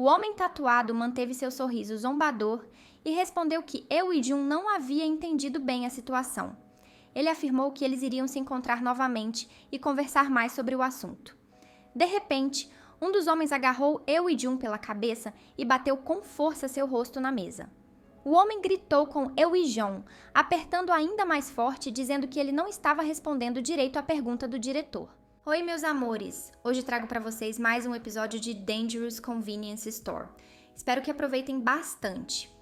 O homem tatuado manteve seu sorriso zombador e respondeu que Eui-jun não havia entendido bem a situação. Ele afirmou que eles iriam se encontrar novamente e conversar mais sobre o assunto. De repente, um dos homens agarrou Eui-jun pela cabeça e bateu com força seu rosto na mesa. O homem gritou com Eui-jun, apertando ainda mais forte, dizendo que ele não estava respondendo direito à pergunta do diretor. Oi, meus amores! Hoje trago para vocês mais um episódio de Dangerous Convenience Store. Espero que aproveitem bastante.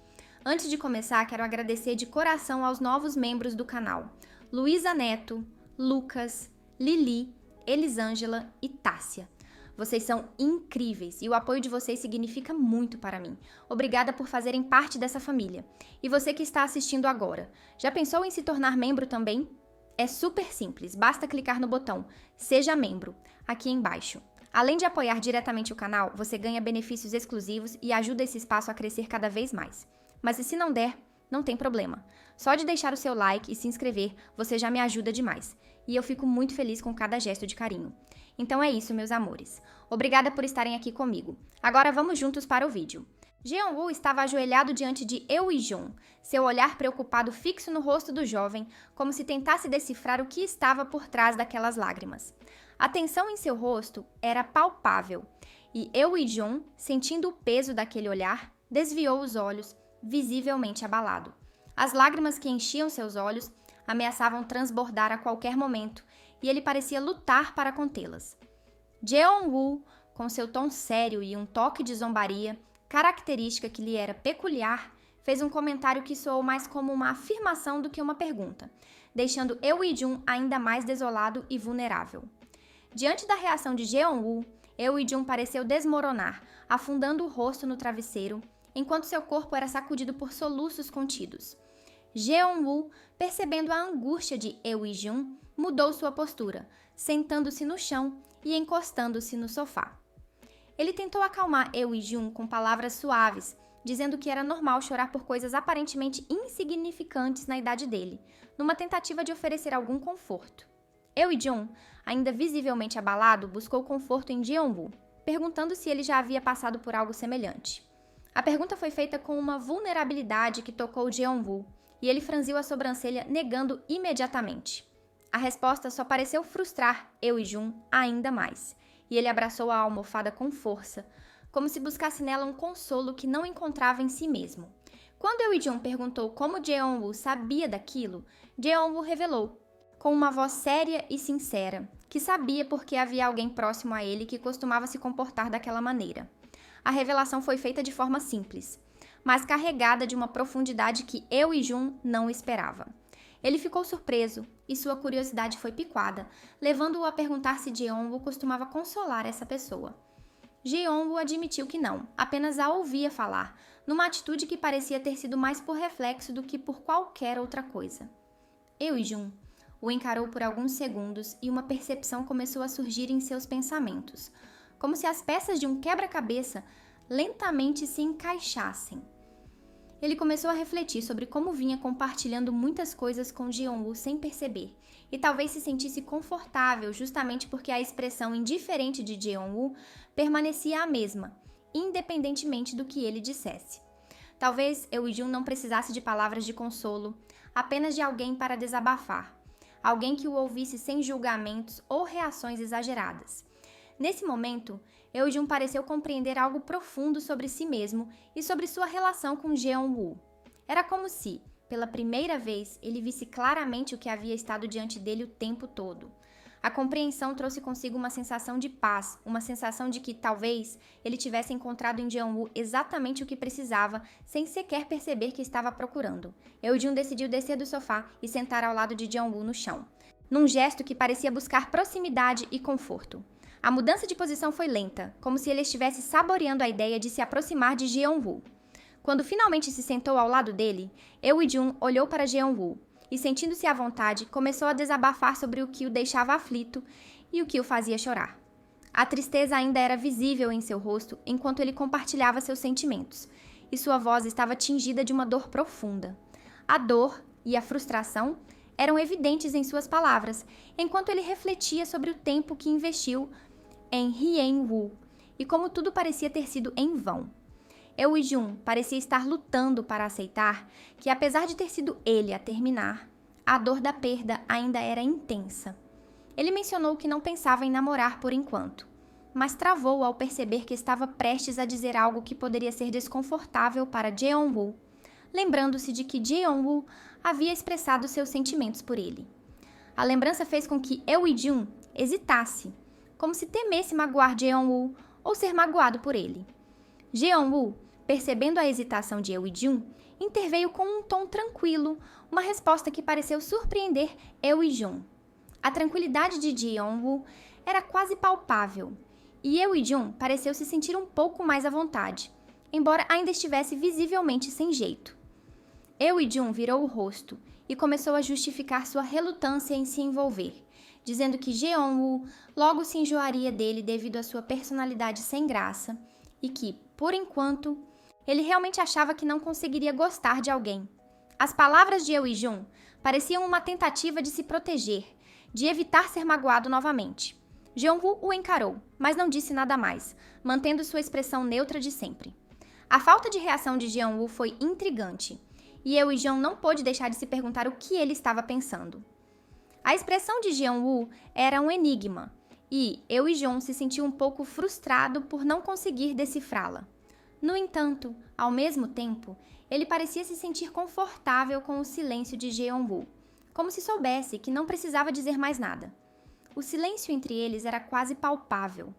Antes de começar, quero agradecer de coração aos novos membros do canal. Luísa Neto, Lucas, Lili, Elisângela e Tássia. Vocês são incríveis e o apoio de vocês significa muito para mim. Obrigada por fazerem parte dessa família. E você que está assistindo agora, já pensou em se tornar membro também? É super simples, basta clicar no botão Seja Membro, aqui embaixo. Além de apoiar diretamente o canal, você ganha benefícios exclusivos e ajuda esse espaço a crescer cada vez mais. Mas se não der, não tem problema. Só de deixar o seu like e se inscrever, você já me ajuda demais. E eu fico muito feliz com cada gesto de carinho. Então é isso, meus amores. Obrigada por estarem aqui comigo. Agora vamos juntos para o vídeo. Jeon-woo estava ajoelhado diante de Eui-jun, seu olhar preocupado fixo no rosto do jovem, como se tentasse decifrar o que estava por trás daquelas lágrimas. A tensão em seu rosto era palpável, e Eui-jun, sentindo o peso daquele olhar, desviou os olhos, visivelmente abalado. As lágrimas que enchiam seus olhos ameaçavam transbordar a qualquer momento, e ele parecia lutar para contê-las. Jeon-woo, com seu tom sério e um toque de zombaria, característica que lhe era peculiar, fez um comentário que soou mais como uma afirmação do que uma pergunta, deixando Eui-jun ainda mais desolado e vulnerável. Diante da reação de Jeon-woo, Eui-jun pareceu desmoronar, afundando o rosto no travesseiro, enquanto seu corpo era sacudido por soluços contidos. Jeon-woo, percebendo a angústia de Eui-jun, mudou sua postura, sentando-se no chão e encostando-se no sofá. Ele tentou acalmar Eui-jun com palavras suaves, dizendo que era normal chorar por coisas aparentemente insignificantes na idade dele, numa tentativa de oferecer algum conforto. Eui-jun, ainda visivelmente abalado, buscou conforto em Jeon-woo, perguntando se ele já havia passado por algo semelhante. A pergunta foi feita com uma vulnerabilidade que tocou Jeon-woo, e ele franziu a sobrancelha, negando imediatamente. A resposta só pareceu frustrar Eui-jun ainda mais, e ele abraçou a almofada com força, como se buscasse nela um consolo que não encontrava em si mesmo. Quando Eui-jun perguntou como Jeon-woo sabia daquilo, Jeon-woo revelou, com uma voz séria e sincera, que sabia porque havia alguém próximo a ele que costumava se comportar daquela maneira. A revelação foi feita de forma simples, mas carregada de uma profundidade que Eui-jun não esperava. Ele ficou surpreso e sua curiosidade foi picada, levando-o a perguntar se Jeon-woo costumava consolar essa pessoa. Jeon-woo admitiu que não, apenas a ouvia falar, numa atitude que parecia ter sido mais por reflexo do que por qualquer outra coisa. Eui-jun o encarou por alguns segundos e uma percepção começou a surgir em seus pensamentos, como se as peças de um quebra-cabeça lentamente se encaixassem. Ele começou a refletir sobre como vinha compartilhando muitas coisas com Jeon-woo sem perceber, e talvez se sentisse confortável justamente porque a expressão indiferente de Jeon-woo permanecia a mesma, independentemente do que ele dissesse. Talvez Eui-jun não precisasse de palavras de consolo, apenas de alguém para desabafar, alguém que o ouvisse sem julgamentos ou reações exageradas. Nesse momento, Eui-jun pareceu compreender algo profundo sobre si mesmo e sobre sua relação com Jeon-woo. Era como se, pela primeira vez, ele visse claramente o que havia estado diante dele o tempo todo. A compreensão trouxe consigo uma sensação de paz, uma sensação de que, talvez, ele tivesse encontrado em Jeon-woo exatamente o que precisava, sem sequer perceber que estava procurando. Eui-jun decidiu descer do sofá e sentar ao lado de Jeon-woo no chão, num gesto que parecia buscar proximidade e conforto. A mudança de posição foi lenta, como se ele estivesse saboreando a ideia de se aproximar de Jeon-woo. Quando finalmente se sentou ao lado dele, Eui-jun olhou para Jeon-woo e, sentindo-se à vontade, começou a desabafar sobre o que o deixava aflito e o que o fazia chorar. A tristeza ainda era visível em seu rosto enquanto ele compartilhava seus sentimentos, e sua voz estava tingida de uma dor profunda. A dor e a frustração eram evidentes em suas palavras, enquanto ele refletia sobre o tempo que investiu em Hyen-woo e como tudo parecia ter sido em vão. Eui-jun parecia estar lutando para aceitar que, apesar de ter sido ele a terminar, a dor da perda ainda era intensa. Ele mencionou que não pensava em namorar por enquanto, mas travou ao perceber que estava prestes a dizer algo que poderia ser desconfortável para Jeonwoo, lembrando-se de que Jeonwoo havia expressado seus sentimentos por ele. A lembrança fez com que Eui-jun hesitasse, como se temesse magoar Jeonwoo ou ser magoado por ele. Jeonwoo, percebendo a hesitação de Eui-jun, interveio com um tom tranquilo, uma resposta que pareceu surpreender Eui-jun. A tranquilidade de Jeonwoo era quase palpável, e Eui-jun pareceu se sentir um pouco mais à vontade, embora ainda estivesse visivelmente sem jeito. Eui-jun virou o rosto e começou a justificar sua relutância em se envolver, dizendo que Jeonwoo logo se enjoaria dele devido à sua personalidade sem graça e que, por enquanto, ele realmente achava que não conseguiria gostar de alguém. As palavras de Eui-jun pareciam uma tentativa de se proteger, de evitar ser magoado novamente. Jeonwoo o encarou, mas não disse nada mais, mantendo sua expressão neutra de sempre. A falta de reação de Jeonwoo foi intrigante, e Eui-jun não pôde deixar de se perguntar o que ele estava pensando. A expressão de Jeonwoo era um enigma, e Eui-jun se sentiu um pouco frustrado por não conseguir decifrá-la. No entanto, ao mesmo tempo, ele parecia se sentir confortável com o silêncio de Jeonwoo, como se soubesse que não precisava dizer mais nada. O silêncio entre eles era quase palpável,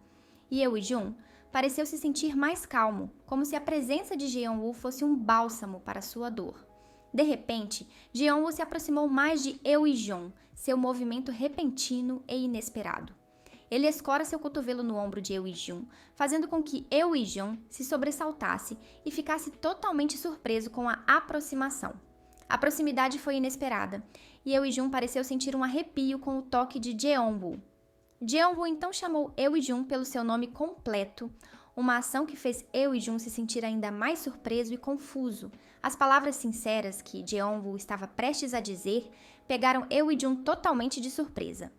e Eui-jun pareceu se sentir mais calmo, como se a presença de Jeonwoo fosse um bálsamo para sua dor. De repente, Jeonwoo se aproximou mais de Eui-jun, seu movimento repentino e inesperado. Ele escora seu cotovelo no ombro de Eui-jun, fazendo com que Eui-jun se sobressaltasse e ficasse totalmente surpreso com a aproximação. A proximidade foi inesperada, e Eui-jun pareceu sentir um arrepio com o toque de Jeonwoo. Jeonwoo então chamou Eui-jun pelo seu nome completo, uma ação que fez Eui-jun se sentir ainda mais surpreso e confuso. As palavras sinceras que Jeonwoo estava prestes a dizer pegaram Eui-jun totalmente de surpresa.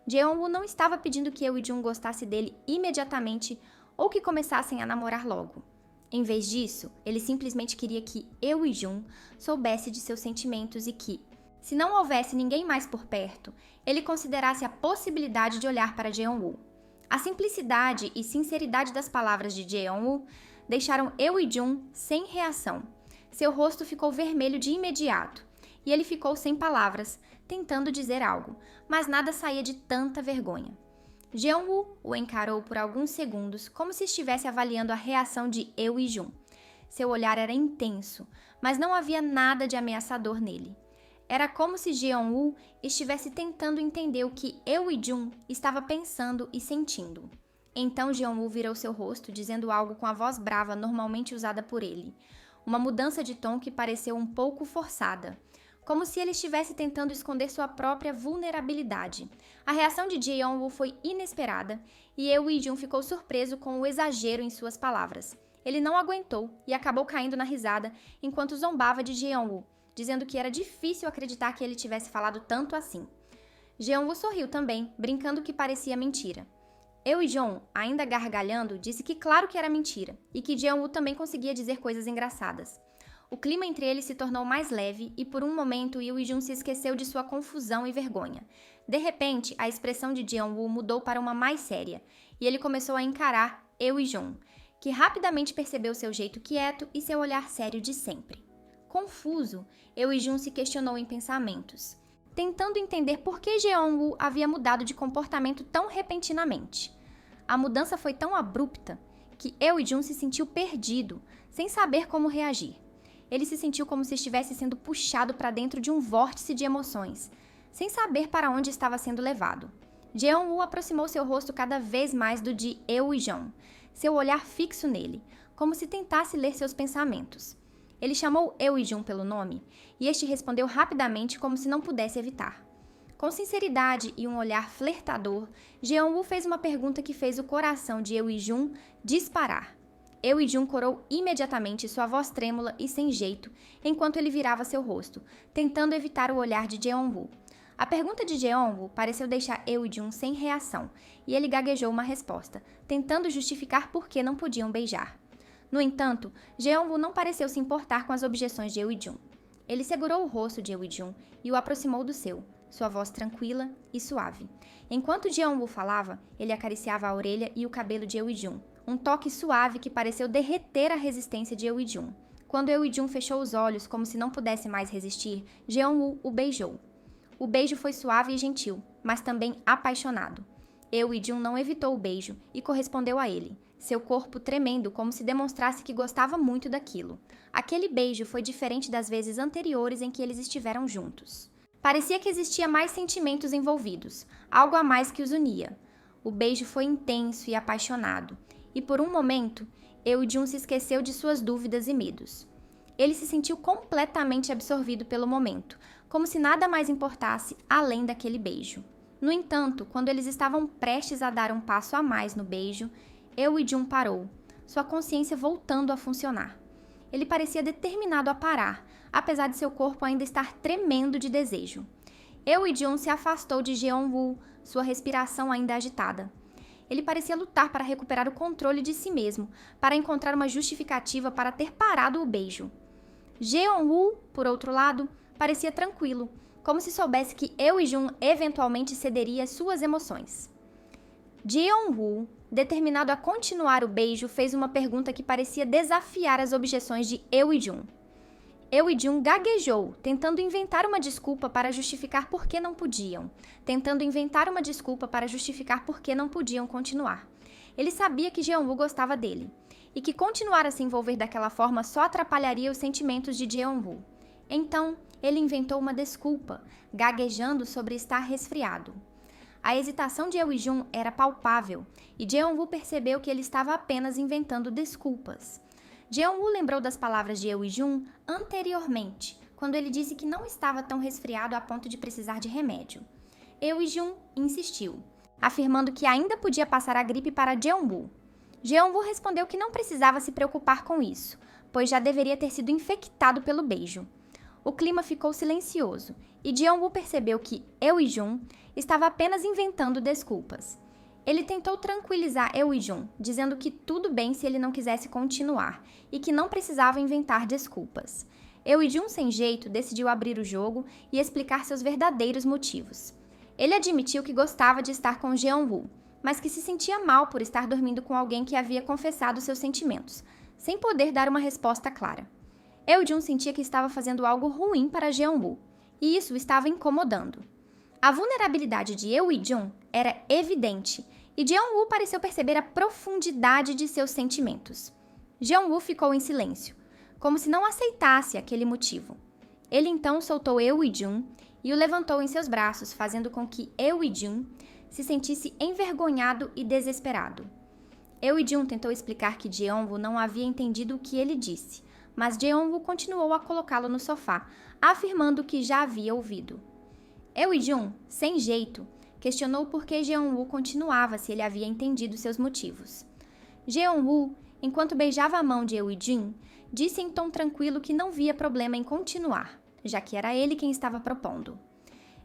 Jeonwoo não estava pedindo que Eui-jun gostasse dele imediatamente ou que começassem a namorar logo. Em vez disso, ele simplesmente queria que Eui-jun soubesse de seus sentimentos e que, se não houvesse ninguém mais por perto, ele considerasse a possibilidade de olhar para Jeonwoo. A simplicidade e sinceridade das palavras de Jeonwoo deixaram Eui-jun sem reação. Seu rosto ficou vermelho de imediato, e ele ficou sem palavras, tentando dizer algo, mas nada saía de tanta vergonha. Jeonwoo o encarou por alguns segundos, como se estivesse avaliando a reação de Eui-jun. Seu olhar era intenso, mas não havia nada de ameaçador nele. Era como se Jeonwoo estivesse tentando entender o que Eui-jun estava pensando e sentindo. Então Jeonwoo virou seu rosto, dizendo algo com a voz brava normalmente usada por ele. Uma mudança de tom que pareceu um pouco forçada, como se ele estivesse tentando esconder sua própria vulnerabilidade. A reação de Jeonwoo foi inesperada e Eui-jun ficou surpreso com o exagero em suas palavras. Ele não aguentou e acabou caindo na risada enquanto zombava de Jeonwoo, dizendo que era difícil acreditar que ele tivesse falado tanto assim. Jeonwoo sorriu também, brincando que parecia mentira. Eui-jun, ainda gargalhando, disse que claro que era mentira e que Jeonwoo também conseguia dizer coisas engraçadas. O clima entre eles se tornou mais leve e por um momento Eui-jun se esqueceu de sua confusão e vergonha. De repente, a expressão de Jeonwoo mudou para uma mais séria e ele começou a encarar Eui-jun, que rapidamente percebeu seu jeito quieto e seu olhar sério de sempre. Confuso, Eui-jun se questionou em pensamentos, tentando entender por que Jeonwoo havia mudado de comportamento tão repentinamente. A mudança foi tão abrupta que Eui-jun se sentiu perdido, sem saber como reagir. Ele se sentiu como se estivesse sendo puxado para dentro de um vórtice de emoções, sem saber para onde estava sendo levado. Jeonwoo aproximou seu rosto cada vez mais do de Eui-jun, seu olhar fixo nele, como se tentasse ler seus pensamentos. Ele chamou Eui-jun pelo nome, e este respondeu rapidamente como se não pudesse evitar. Com sinceridade e um olhar flertador, Jeonwoo fez uma pergunta que fez o coração de Eui-jun disparar. Eui-jun corou imediatamente, sua voz trêmula e sem jeito, enquanto ele virava seu rosto, tentando evitar o olhar de Jeonwoo. A pergunta de Jeonwoo pareceu deixar Eui-jun sem reação, e ele gaguejou uma resposta, tentando justificar por que não podiam beijar. No entanto, Jeonwoo não pareceu se importar com as objeções de Eui-jun. Ele segurou o rosto de Eui-jun e o aproximou do seu, sua voz tranquila e suave. Enquanto Jeonwoo falava, ele acariciava a orelha e o cabelo de Eui-jun, um toque suave que pareceu derreter a resistência de Eui-jun. Quando Eui-jun fechou os olhos como se não pudesse mais resistir, Jeonwoo o beijou. O beijo foi suave e gentil, mas também apaixonado. Eui-jun não evitou o beijo e correspondeu a ele, seu corpo tremendo como se demonstrasse que gostava muito daquilo. Aquele beijo foi diferente das vezes anteriores em que eles estiveram juntos. Parecia que existia mais sentimentos envolvidos, algo a mais que os unia. O beijo foi intenso e apaixonado, e por um momento, Eui-jun se esqueceu de suas dúvidas e medos. Ele se sentiu completamente absorvido pelo momento, como se nada mais importasse além daquele beijo. No entanto, quando eles estavam prestes a dar um passo a mais no beijo, Eui-jun parou, sua consciência voltando a funcionar. Ele parecia determinado a parar, apesar de seu corpo ainda estar tremendo de desejo. Eui-jun se afastou de Jeonwoo, sua respiração ainda agitada. Ele parecia lutar para recuperar o controle de si mesmo, para encontrar uma justificativa para ter parado o beijo. Jeonwoo, por outro lado, parecia tranquilo, como se soubesse que Eui-jun eventualmente cederia às suas emoções. Jeonwoo, determinado a continuar o beijo, fez uma pergunta que parecia desafiar as objeções de Eui-jun. Eui-jun gaguejou, tentando inventar uma desculpa para justificar por que não podiam, continuar. Ele sabia que Jeonwoo gostava dele, e que continuar a se envolver daquela forma só atrapalharia os sentimentos de Jeonwoo. Então, ele inventou uma desculpa, gaguejando sobre estar resfriado. A hesitação de Eui-jun era palpável, e Jeonwoo percebeu que ele estava apenas inventando desculpas. Jeonwoo lembrou das palavras de Eui-jun anteriormente, quando ele disse que não estava tão resfriado a ponto de precisar de remédio. Eui-jun insistiu, afirmando que ainda podia passar a gripe para Jeonwoo. Jeonwoo respondeu que não precisava se preocupar com isso, pois já deveria ter sido infectado pelo beijo. O clima ficou silencioso, e Jeonwoo percebeu que Eui-jun estava apenas inventando desculpas. Ele tentou tranquilizar Eui-jun, dizendo que tudo bem se ele não quisesse continuar, e que não precisava inventar desculpas. Eui-jun, sem jeito, decidiu abrir o jogo e explicar seus verdadeiros motivos. Ele admitiu que gostava de estar com Jeonwoo, mas que se sentia mal por estar dormindo com alguém que havia confessado seus sentimentos, sem poder dar uma resposta clara. Eui-jun sentia que estava fazendo algo ruim para Jeonwoo, e isso o estava incomodando. A vulnerabilidade de Eui-jun era evidente, e Jeonwoo pareceu perceber a profundidade de seus sentimentos. Jeonwoo ficou em silêncio, como se não aceitasse aquele motivo. Ele então soltou Eui-jun e o levantou em seus braços, fazendo com que Eui-jun se sentisse envergonhado e desesperado. Eui-jun tentou explicar que Jeonwoo não havia entendido o que ele disse, mas Jeonwoo continuou a colocá-lo no sofá, afirmando que já havia ouvido. Eui-jun, sem jeito, questionou por que Jeonwoo continuava se ele havia entendido seus motivos. Jeonwoo, enquanto beijava a mão de Eui-jun, disse em tom tranquilo que não via problema em continuar, já que era ele quem estava propondo.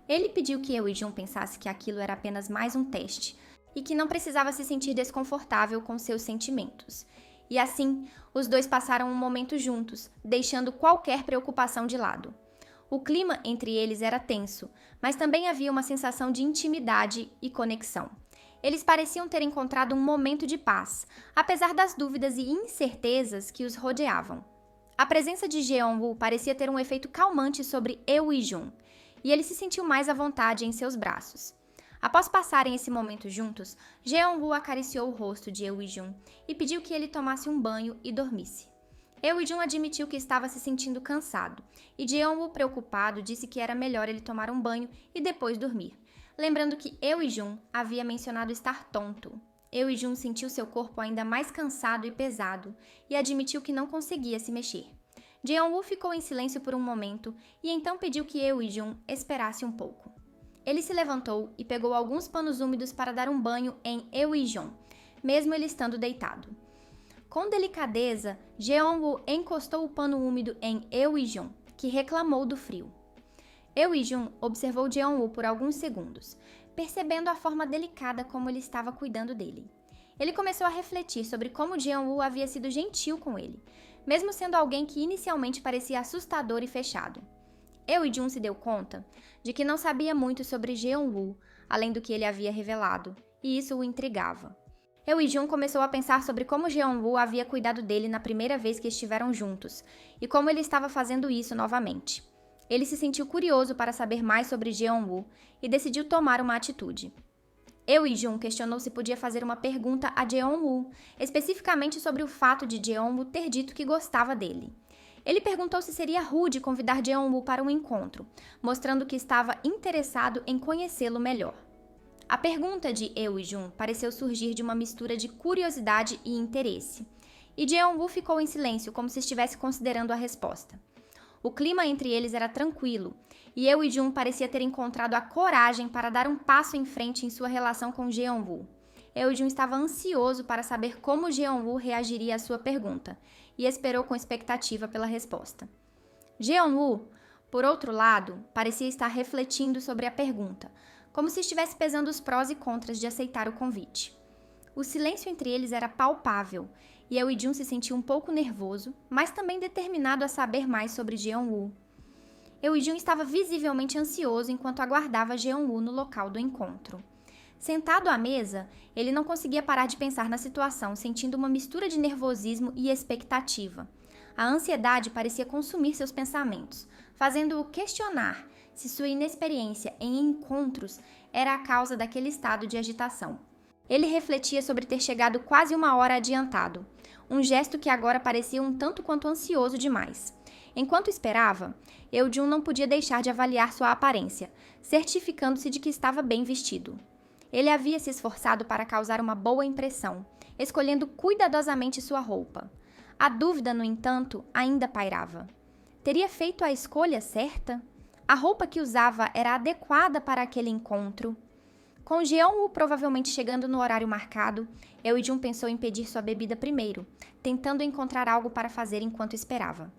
Ele pediu que Eui-jun pensasse que aquilo era apenas mais um teste e que não precisava se sentir desconfortável com seus sentimentos. E assim, os dois passaram um momento juntos, deixando qualquer preocupação de lado. O clima entre eles era tenso, mas também havia uma sensação de intimidade e conexão. Eles pareciam ter encontrado um momento de paz, apesar das dúvidas e incertezas que os rodeavam. A presença de Jeonwoo parecia ter um efeito calmante sobre Eui-jun, e ele se sentiu mais à vontade em seus braços. Após passarem esse momento juntos, Jeonwoo acariciou o rosto de Eui-jun e pediu que ele tomasse um banho e dormisse. Eui-jun admitiu que estava se sentindo cansado, e Jeonwoo, preocupado, disse que era melhor ele tomar um banho e depois dormir, lembrando que Eui-jun havia mencionado estar tonto. Eui-jun sentiu seu corpo ainda mais cansado e pesado, e admitiu que não conseguia se mexer. Jeonwoo ficou em silêncio por um momento, e então pediu que Eui-jun esperasse um pouco. Ele se levantou e pegou alguns panos úmidos para dar um banho em Eui-jun, mesmo ele estando deitado. Com delicadeza, Jeonwoo encostou o pano úmido em Eui-jun, que reclamou do frio. Eui-jun observou Jeon-woo por alguns segundos, percebendo a forma delicada como ele estava cuidando dele. Ele começou a refletir sobre como Jeon-woo havia sido gentil com ele, mesmo sendo alguém que inicialmente parecia assustador e fechado. Eui-jun se deu conta de que não sabia muito sobre Jeon-woo, além do que ele havia revelado, e isso o intrigava. Eui-jun começou a pensar sobre como Jeon-woo havia cuidado dele na primeira vez que estiveram juntos, e como ele estava fazendo isso novamente. Ele se sentiu curioso para saber mais sobre Jeon-woo e decidiu tomar uma atitude. Eui-jun questionou se podia fazer uma pergunta a Jeon-woo, especificamente sobre o fato de Jeon-woo ter dito que gostava dele. Ele perguntou se seria rude convidar Jeon-woo para um encontro, mostrando que estava interessado em conhecê-lo melhor. A pergunta de Eui-jun pareceu surgir de uma mistura de curiosidade e interesse, e Jeon-woo ficou em silêncio como se estivesse considerando a resposta. O clima entre eles era tranquilo, e Eui-jun parecia ter encontrado a coragem para dar um passo em frente em sua relação com Jeon-woo. Eui-jun estava ansioso para saber como Jeon-woo reagiria à sua pergunta, e esperou com expectativa pela resposta. Jeon-woo, por outro lado, parecia estar refletindo sobre a pergunta, como se estivesse pesando os prós e contras de aceitar o convite. O silêncio entre eles era palpável, e Eui-jun se sentiu um pouco nervoso, mas também determinado a saber mais sobre Jeon-woo. Eui-jun estava visivelmente ansioso enquanto aguardava Jeon-woo no local do encontro. Sentado à mesa, ele não conseguia parar de pensar na situação, sentindo uma mistura de nervosismo e expectativa. A ansiedade parecia consumir seus pensamentos, fazendo-o questionar se sua inexperiência em encontros era a causa daquele estado de agitação. Ele refletia sobre ter chegado quase uma hora adiantado, um gesto que agora parecia um tanto quanto ansioso demais. Enquanto esperava, Eui-jun não podia deixar de avaliar sua aparência, certificando-se de que estava bem vestido. Ele havia se esforçado para causar uma boa impressão, escolhendo cuidadosamente sua roupa. A dúvida, no entanto, ainda pairava. Teria feito a escolha certa? A roupa que usava era adequada para aquele encontro? Com Jeon-woo provavelmente chegando no horário marcado, Eui-jun pensou em pedir sua bebida primeiro, tentando encontrar algo para fazer enquanto esperava.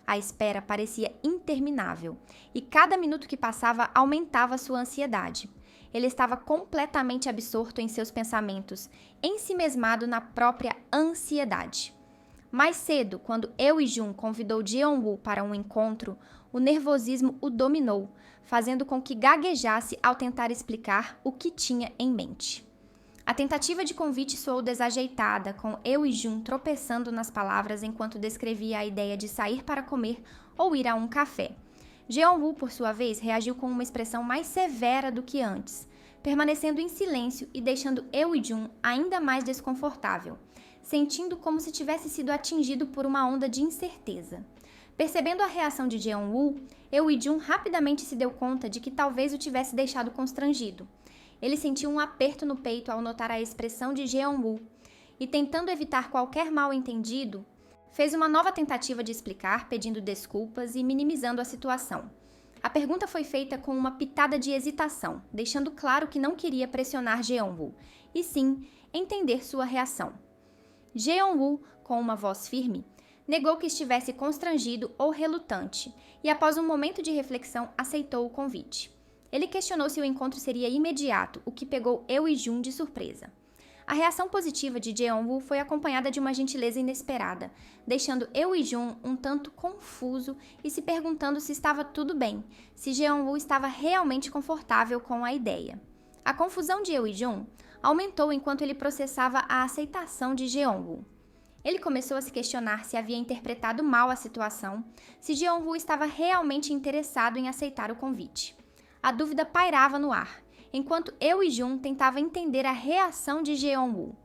A espera parecia interminável, e cada minuto que passava aumentava sua ansiedade. Ele estava completamente absorto em seus pensamentos, ensimesmado na própria ansiedade. Mais cedo, quando Eui-jun convidou Jeon-woo para um encontro, o nervosismo o dominou, fazendo com que gaguejasse ao tentar explicar o que tinha em mente. A tentativa de convite soou desajeitada, com Eui-jun tropeçando nas palavras enquanto descrevia a ideia de sair para comer ou ir a um café. Jeon-woo, por sua vez, reagiu com uma expressão mais severa do que antes, permanecendo em silêncio e deixando Eui-jun ainda mais desconfortável, sentindo como se tivesse sido atingido por uma onda de incerteza. Percebendo a reação de Jeon-woo, Eui-jun rapidamente se deu conta de que talvez o tivesse deixado constrangido. Ele sentiu um aperto no peito ao notar a expressão de Jeon-woo e, tentando evitar qualquer mal-entendido, fez uma nova tentativa de explicar, pedindo desculpas e minimizando a situação. A pergunta foi feita com uma pitada de hesitação, deixando claro que não queria pressionar Jeon-woo, e sim entender sua reação. Jeon-woo, com uma voz firme, negou que estivesse constrangido ou relutante, e após um momento de reflexão aceitou o convite. Ele questionou se o encontro seria imediato, o que pegou Eui-jun de surpresa. A reação positiva de Jeon-woo foi acompanhada de uma gentileza inesperada, deixando Eui-jun um tanto confuso e se perguntando se estava tudo bem, se Jeon-woo estava realmente confortável com a ideia. A confusão de Eui-jun aumentou enquanto ele processava a aceitação de Jeon-woo. Ele começou a se questionar se havia interpretado mal a situação, se Jeon-woo estava realmente interessado em aceitar o convite. A dúvida pairava no ar, enquanto Eui-jun tentava entender a reação de Jeon-woo.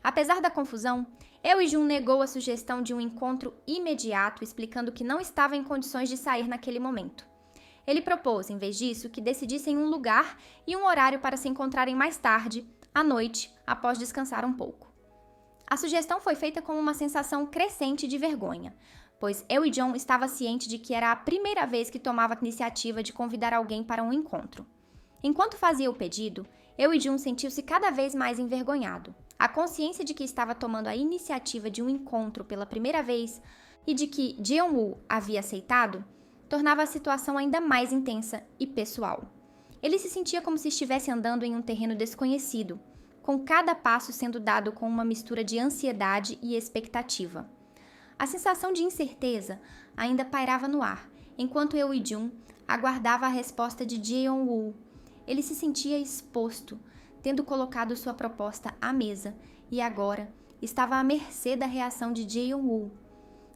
Apesar da confusão, Eui-jun negou a sugestão de um encontro imediato, explicando que não estava em condições de sair naquele momento. Ele propôs, em vez disso, que decidissem um lugar e um horário para se encontrarem mais tarde, à noite, após descansar um pouco. A sugestão foi feita com uma sensação crescente de vergonha, pois Eui-jun estava ciente de que era a primeira vez que tomava a iniciativa de convidar alguém para um encontro. Enquanto fazia o pedido, Eui-jun sentiu-se cada vez mais envergonhado. A consciência de que estava tomando a iniciativa de um encontro pela primeira vez e de que Jeon-woo havia aceitado tornava a situação ainda mais intensa e pessoal. Ele se sentia como se estivesse andando em um terreno desconhecido, com cada passo sendo dado com uma mistura de ansiedade e expectativa. A sensação de incerteza ainda pairava no ar, enquanto Eui-jun aguardava a resposta de Jeong-woo. Ele se sentia exposto, tendo colocado sua proposta à mesa, e agora estava à mercê da reação de Jeong-woo.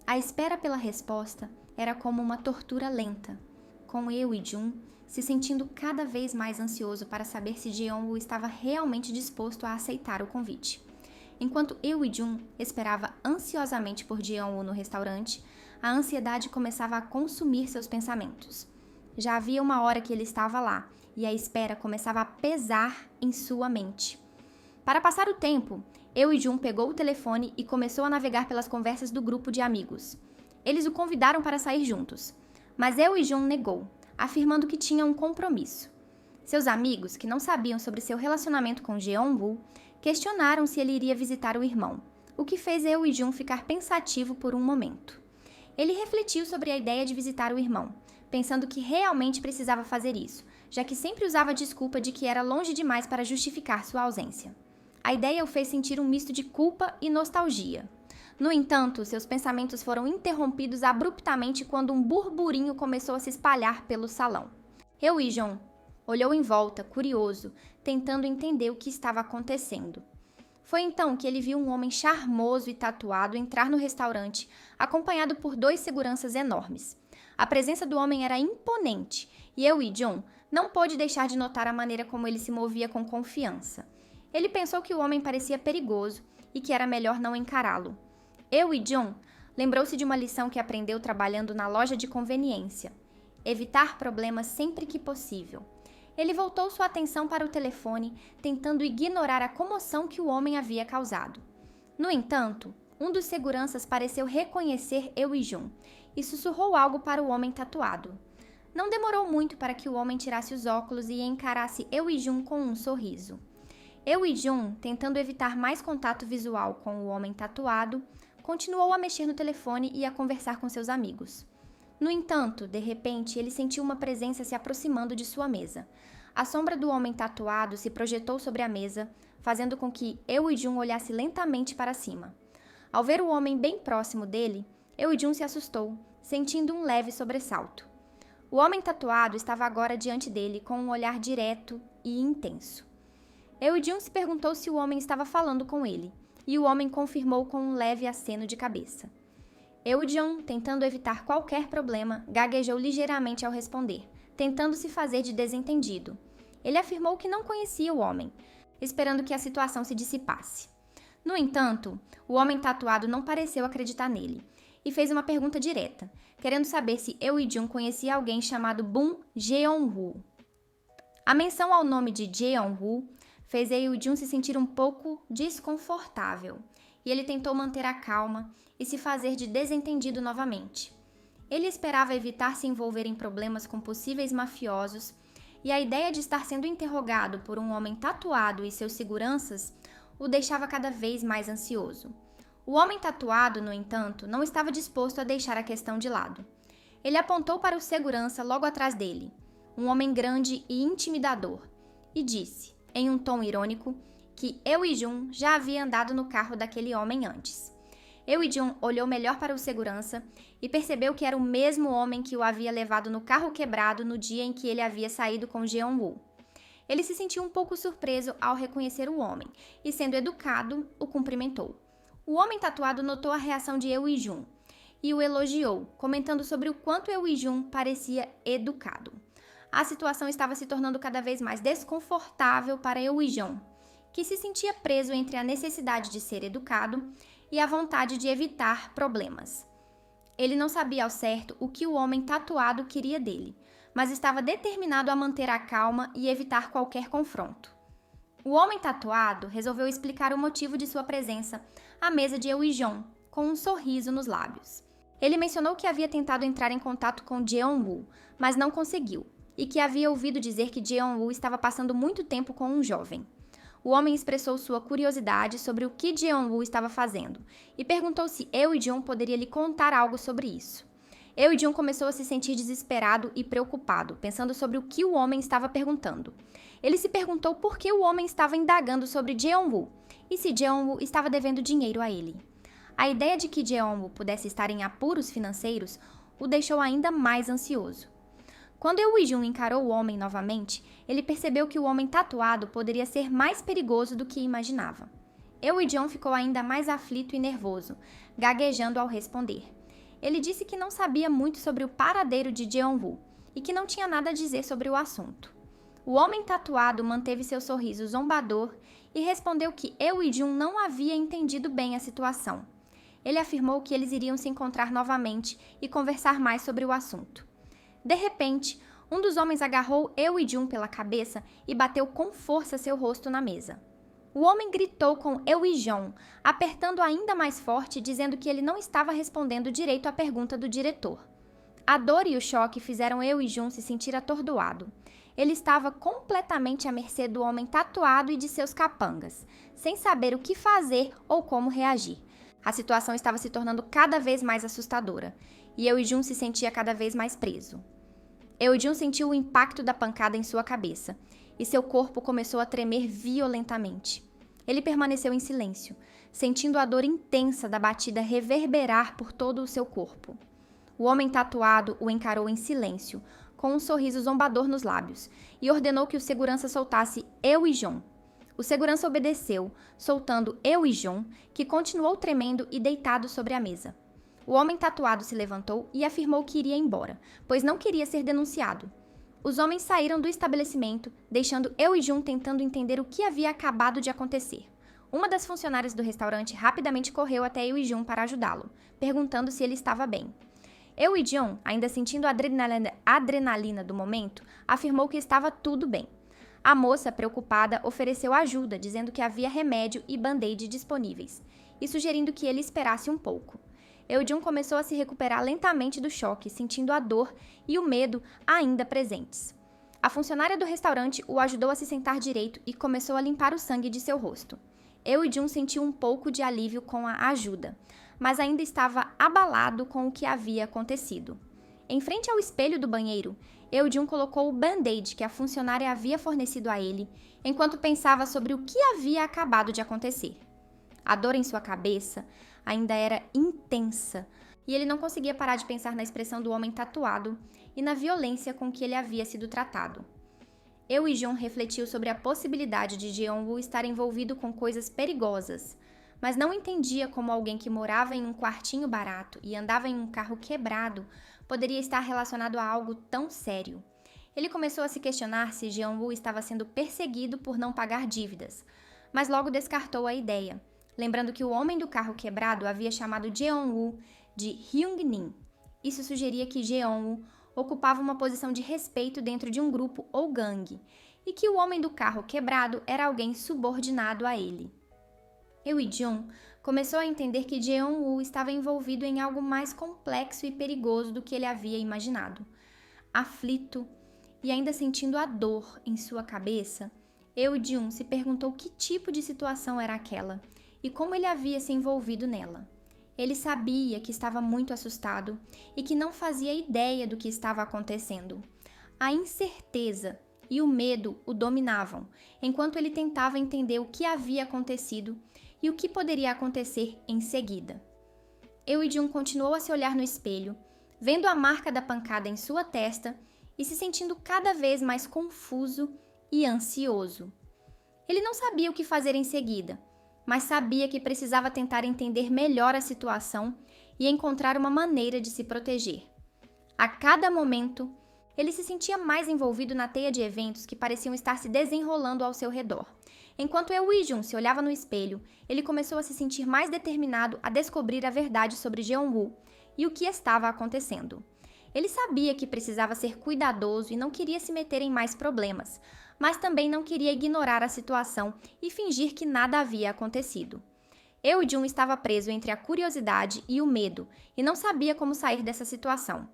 A espera pela resposta era como uma tortura lenta, com Eui-jun se sentindo cada vez mais ansioso para saber se Jeong-woo estava realmente disposto a aceitar o convite. Enquanto Eui-jun esperava ansiosamente por Jeong-woo no restaurante, a ansiedade começava a consumir seus pensamentos. Já havia uma hora que ele estava lá, e a espera começava a pesar em sua mente. Para passar o tempo, Eui-jun pegou o telefone e começou a navegar pelas conversas do grupo de amigos. Eles o convidaram para sair juntos, mas Eui-jun negou, afirmando que tinha um compromisso. Seus amigos, que não sabiam sobre seu relacionamento com Jeong-woo, questionaram se ele iria visitar o irmão, o que fez Eui-jun ficar pensativo por um momento. Ele refletiu sobre a ideia de visitar o irmão, pensando que realmente precisava fazer isso, já que sempre usava a desculpa de que era longe demais para justificar sua ausência. A ideia o fez sentir um misto de culpa e nostalgia. No entanto, seus pensamentos foram interrompidos abruptamente quando um burburinho começou a se espalhar pelo salão. Eui-jun olhou em volta, curioso, tentando entender o que estava acontecendo. Foi então que ele viu um homem charmoso e tatuado entrar no restaurante, acompanhado por 2 seguranças enormes. A presença do homem era imponente, e Eui-jun não pôde deixar de notar a maneira como ele se movia com confiança. Ele pensou que o homem parecia perigoso e que era melhor não encará-lo. Eui-jun lembrou-se de uma lição que aprendeu trabalhando na loja de conveniência: evitar problemas sempre que possível. Ele voltou sua atenção para o telefone, tentando ignorar a comoção que o homem havia causado. No entanto, um dos seguranças pareceu reconhecer Eui-jun e sussurrou algo para o homem tatuado. Não demorou muito para que o homem tirasse os óculos e encarasse Eui-jun com um sorriso. Eui-jun, tentando evitar mais contato visual com o homem tatuado, continuou a mexer no telefone e a conversar com seus amigos. No entanto, de repente, ele sentiu uma presença se aproximando de sua mesa. A sombra do homem tatuado se projetou sobre a mesa, fazendo com que Eui-jun olhasse lentamente para cima. Ao ver o homem bem próximo dele, Eui-jun se assustou, sentindo um leve sobressalto. O homem tatuado estava agora diante dele com um olhar direto e intenso. Eui-jun se perguntou se o homem estava falando com ele, e o homem confirmou com um leve aceno de cabeça. Eui-jun, tentando evitar qualquer problema, gaguejou ligeiramente ao responder, tentando se fazer de desentendido. Ele afirmou que não conhecia o homem, esperando que a situação se dissipasse. No entanto, o homem tatuado não pareceu acreditar nele, e fez uma pergunta direta, querendo saber se Eui-jun conhecia alguém chamado Bum Jeong-woo. A menção ao nome de Jeong-woo fez Eui-jun se sentir um pouco desconfortável, e ele tentou manter a calma e se fazer de desentendido novamente. Ele esperava evitar se envolver em problemas com possíveis mafiosos, e a ideia de estar sendo interrogado por um homem tatuado e seus seguranças o deixava cada vez mais ansioso. O homem tatuado, no entanto, não estava disposto a deixar a questão de lado. Ele apontou para o segurança logo atrás dele, um homem grande e intimidador, e disse, em um tom irônico, que Eui-jun já havia andado no carro daquele homem antes. Eui-jun olhou melhor para o segurança e percebeu que era o mesmo homem que o havia levado no carro quebrado no dia em que ele havia saído com Jeong-woo. Ele se sentiu um pouco surpreso ao reconhecer o homem e, sendo educado, o cumprimentou. O homem tatuado notou a reação de Eui-jun e o elogiou, comentando sobre o quanto Eui-jun parecia educado. A situação estava se tornando cada vez mais desconfortável para Eui-jun, que se sentia preso entre a necessidade de ser educado e a vontade de evitar problemas. Ele não sabia ao certo o que o homem tatuado queria dele, mas estava determinado a manter a calma e evitar qualquer confronto. O homem tatuado resolveu explicar o motivo de sua presença à mesa de Eui-jun, com um sorriso nos lábios. Ele mencionou que havia tentado entrar em contato com Jeong-woo, mas não conseguiu, e que havia ouvido dizer que Jeong-woo estava passando muito tempo com um jovem. O homem expressou sua curiosidade sobre o que Jeong-woo estava fazendo e perguntou se Eui-jun poderia lhe contar algo sobre isso. Eui-jun começou a se sentir desesperado e preocupado, pensando sobre o que o homem estava perguntando. Ele se perguntou por que o homem estava indagando sobre Jeong-woo e se Jeong-woo estava devendo dinheiro a ele. A ideia de que Jeong-woo pudesse estar em apuros financeiros o deixou ainda mais ansioso. Quando Eui-jun encarou o homem novamente, ele percebeu que o homem tatuado poderia ser mais perigoso do que imaginava. Eui-jun ficou ainda mais aflito e nervoso, gaguejando ao responder. Ele disse que não sabia muito sobre o paradeiro de Jeong-woo e que não tinha nada a dizer sobre o assunto. O homem tatuado manteve seu sorriso zombador e respondeu que Eui-jun não havia entendido bem a situação. Ele afirmou que eles iriam se encontrar novamente e conversar mais sobre o assunto. De repente, um dos homens agarrou Eui-jun pela cabeça e bateu com força seu rosto na mesa. O homem gritou com Eui-jun, apertando ainda mais forte, dizendo que ele não estava respondendo direito à pergunta do diretor. A dor e o choque fizeram Eui-jun se sentir atordoado. Ele estava completamente à mercê do homem tatuado e de seus capangas, sem saber o que fazer ou como reagir. A situação estava se tornando cada vez mais assustadora, e Eui-jun se sentia cada vez mais preso. Eui-jun sentiu o impacto da pancada em sua cabeça, e seu corpo começou a tremer violentamente. Ele permaneceu em silêncio, sentindo a dor intensa da batida reverberar por todo o seu corpo. O homem tatuado o encarou em silêncio, com um sorriso zombador nos lábios, e ordenou que o segurança soltasse Eui-jun. O segurança obedeceu, soltando Eui-jun, que continuou tremendo e deitado sobre a mesa. O homem tatuado se levantou e afirmou que iria embora, pois não queria ser denunciado. Os homens saíram do estabelecimento, deixando Eui-jun tentando entender o que havia acabado de acontecer. Uma das funcionárias do restaurante rapidamente correu até Eui-jun para ajudá-lo, perguntando se ele estava bem. Eui-jun, ainda sentindo a adrenalina do momento, afirmou que estava tudo bem. A moça, preocupada, ofereceu ajuda, dizendo que havia remédio e band-aid disponíveis, e sugerindo que ele esperasse um pouco. Eui-jun começou a se recuperar lentamente do choque, sentindo a dor e o medo ainda presentes. A funcionária do restaurante o ajudou a se sentar direito e começou a limpar o sangue de seu rosto. Eui-jun sentiu um pouco de alívio com a ajuda, mas ainda estava abalado com o que havia acontecido. Em frente ao espelho do banheiro, Eui-jun colocou o band-aid que a funcionária havia fornecido a ele, enquanto pensava sobre o que havia acabado de acontecer. A dor em sua cabeça ainda era intensa, e ele não conseguia parar de pensar na expressão do homem tatuado e na violência com que ele havia sido tratado. Eui-jun refletiu sobre a possibilidade de Jeong-woo estar envolvido com coisas perigosas, mas não entendia como alguém que morava em um quartinho barato e andava em um carro quebrado poderia estar relacionado a algo tão sério. Ele começou a se questionar se Jeong-woo estava sendo perseguido por não pagar dívidas, mas logo descartou a ideia, lembrando que o homem do carro quebrado havia chamado Jeong-woo de Hyung-nin. Isso sugeria que Jeong-woo ocupava uma posição de respeito dentro de um grupo ou gangue, e que o homem do carro quebrado era alguém subordinado a ele. Eui-jun começou a entender que Jeong-woo estava envolvido em algo mais complexo e perigoso do que ele havia imaginado. Aflito e ainda sentindo a dor em sua cabeça, Eui-jun se perguntou que tipo de situação era aquela e como ele havia se envolvido nela. Ele sabia que estava muito assustado e que não fazia ideia do que estava acontecendo. A incerteza e o medo o dominavam, enquanto ele tentava entender o que havia acontecido e o que poderia acontecer em seguida. Eui-jun continuou a se olhar no espelho, vendo a marca da pancada em sua testa e se sentindo cada vez mais confuso e ansioso. Ele não sabia o que fazer em seguida, mas sabia que precisava tentar entender melhor a situação e encontrar uma maneira de se proteger. A cada momento, ele se sentia mais envolvido na teia de eventos que pareciam estar se desenrolando ao seu redor. Enquanto Eui-jun se olhava no espelho, ele começou a se sentir mais determinado a descobrir a verdade sobre Jeong-woo e o que estava acontecendo. Ele sabia que precisava ser cuidadoso e não queria se meter em mais problemas, mas também não queria ignorar a situação e fingir que nada havia acontecido. Eui-jun estava preso entre a curiosidade e o medo e não sabia como sair dessa situação.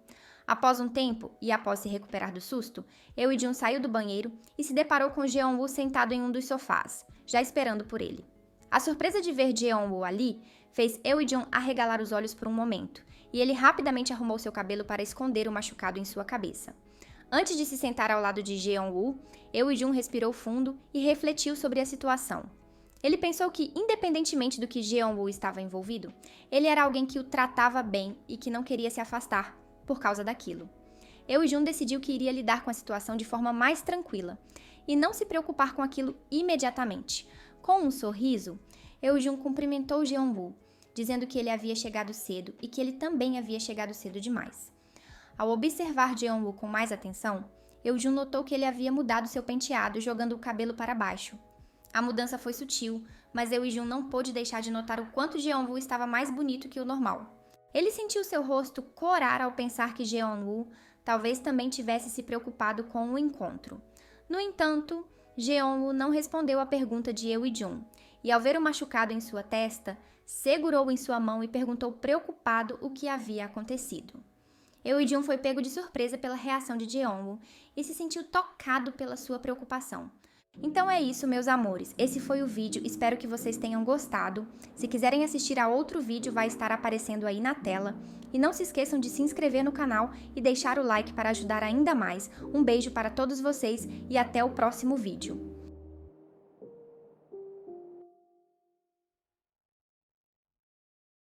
Após um tempo, e após se recuperar do susto, Eui-jun saiu do banheiro e se deparou com Jeong-woo sentado em um dos sofás, já esperando por ele. A surpresa de ver Jeong-woo ali fez Eui-jun arregalar os olhos por um momento, e ele rapidamente arrumou seu cabelo para esconder o machucado em sua cabeça. Antes de se sentar ao lado de Jeon-woo, Eui-jun respirou fundo e refletiu sobre a situação. Ele pensou que, independentemente do que Jeon-woo estava envolvido, ele era alguém que o tratava bem e que não queria se afastar por causa daquilo. Eui-jun decidiu que iria lidar com a situação de forma mais tranquila e não se preocupar com aquilo imediatamente. Com um sorriso, Eui-jun cumprimentou Jeon-woo, dizendo que ele havia chegado cedo e que ele também havia chegado cedo demais. Ao observar Jeon-woo com mais atenção, Eui-jun notou que ele havia mudado seu penteado, jogando o cabelo para baixo. A mudança foi sutil, mas Eui-jun não pôde deixar de notar o quanto Jeon-woo estava mais bonito que o normal. Ele sentiu seu rosto corar ao pensar que Jeon-woo talvez também tivesse se preocupado com o encontro. No entanto, Jeon-woo não respondeu à pergunta de Eui-jun, e ao ver o machucado em sua testa, segurou em sua mão e perguntou preocupado o que havia acontecido. Eui-jun foi pego de surpresa pela reação de Jeon-woo e se sentiu tocado pela sua preocupação. Então é isso, meus amores. Esse foi o vídeo, espero que vocês tenham gostado. Se quiserem assistir a outro vídeo, vai estar aparecendo aí na tela. E não se esqueçam de se inscrever no canal e deixar o like para ajudar ainda mais. Um beijo para todos vocês e até o próximo vídeo.